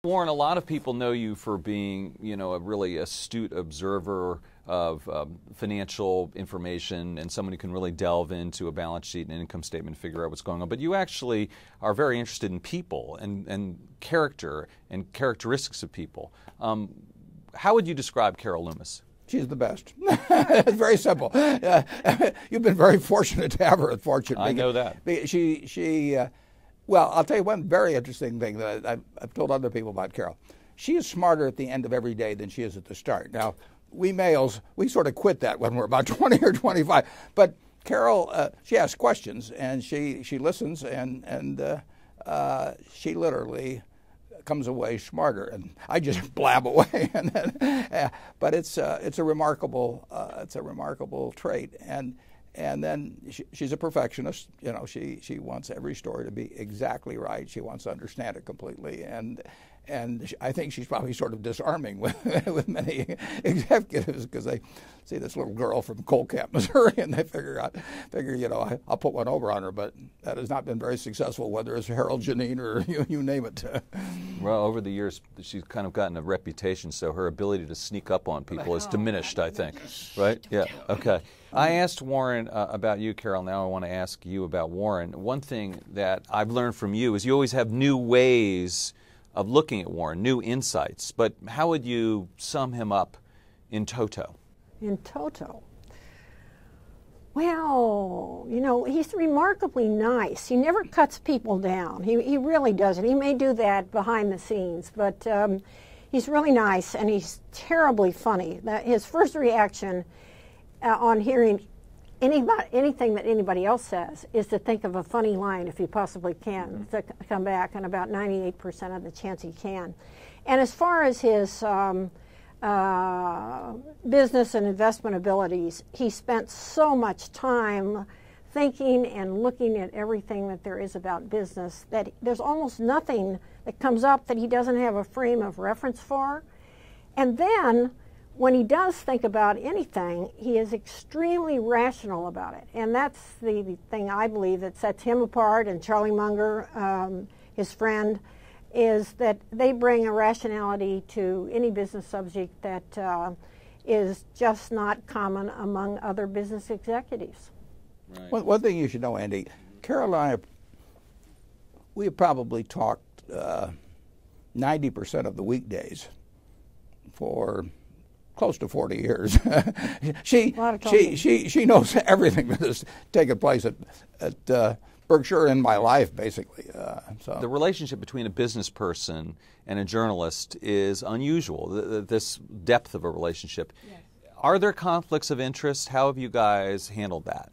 Warren, a lot of people know you for being, a really astute observer of financial information and someone who can really delve into a balance sheet and income statement and figure out what's going on. But you actually are very interested in people and character and characteristics of people. How would you describe Carol Loomis? She's the best. It's very simple. You've been very fortunate to have her at Fortune. I know that. Well, I'll tell you one very interesting thing that I've told other people about Carol. She is smarter at the end of every day than she is at the start. Now, we males, we sort of quit that when we're about 20 or 25. But Carol, she asks questions, and she listens, and she literally comes away smarter, and I just blab away. And then, but it's a remarkable trait, and then she's a perfectionist. She wants every story to be exactly right. She wants to understand it completely, and I think she's probably sort of disarming with many executives, because they see this little girl from Coal Camp, Missouri, and they figure I'll put one over on her. But that has not been very successful, whether it's Harold, Janine, or you name it. Well, over the years, she's kind of gotten a reputation, so her ability to sneak up on people has diminished, I think. Right? Yeah. Okay. I asked Warren about you, Carol. Now I want to ask you about Warren. One thing that I've learned from you is you always have new ways of looking at Warren, new insights. But how would you sum him up in toto? In toto? Well, he's remarkably nice. He never cuts people down. He really doesn't. He may do that behind the scenes, but he's really nice, and he's terribly funny. His first reaction on hearing anything that anybody else says is to think of a funny line, if he possibly can, to come back, and about 98% of the chance he can. And as far as his business and investment abilities, he spent so much time thinking and looking at everything that there is about business that there's almost nothing that comes up that he doesn't have a frame of reference for. And then when he does think about anything, he is extremely rational about it. And that's the thing I believe that sets him apart, and Charlie Munger, his friend, is that they bring a rationality to any business subject that is just not common among other business executives. Right. One thing you should know, Andy, Carol and I, we have probably talked 90% of the weekdays for close to 40 years. She knows everything that has taken place at Berkshire in my life, basically. So the relationship between a business person and a journalist is unusual. This depth of a relationship. Yes. Are there conflicts of interest? How have you guys handled that?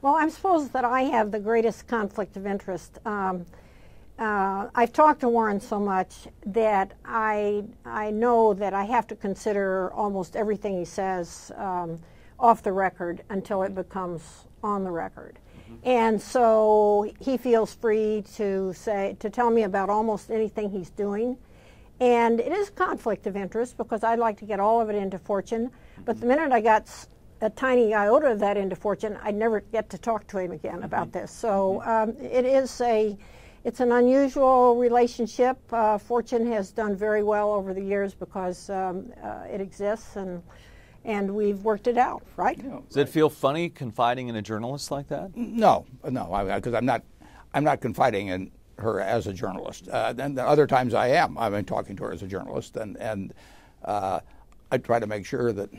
Well, I suppose that I have the greatest conflict of interest. I've talked to Warren so much that I know that I have to consider almost everything he says off the record until it becomes on the record. And so he feels free to tell me about almost anything he's doing. And it is a conflict of interest because I'd like to get all of it into Fortune. But the minute I got a tiny iota of that into Fortune, I'd never get to talk to him again about this. So it's an unusual relationship. Fortune has done very well over the years because it exists, and we've worked it out, right? Does it feel funny confiding in a journalist like that? No, because I'm not confiding in her as a journalist. Then other times I am. I've been talking to her as a journalist, and I try to make sure that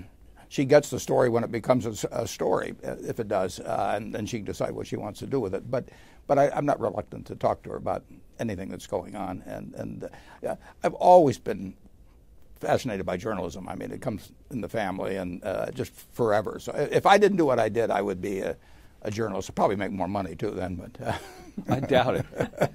she gets the story when it becomes a story, if it does, and then she can decide what she wants to do with it. But I'm not reluctant to talk to her about anything that's going on. And I've always been fascinated by journalism. I mean, it comes in the family and just forever. So if I didn't do what I did, I would be a journalist. I'd probably make more money too then. But I doubt it.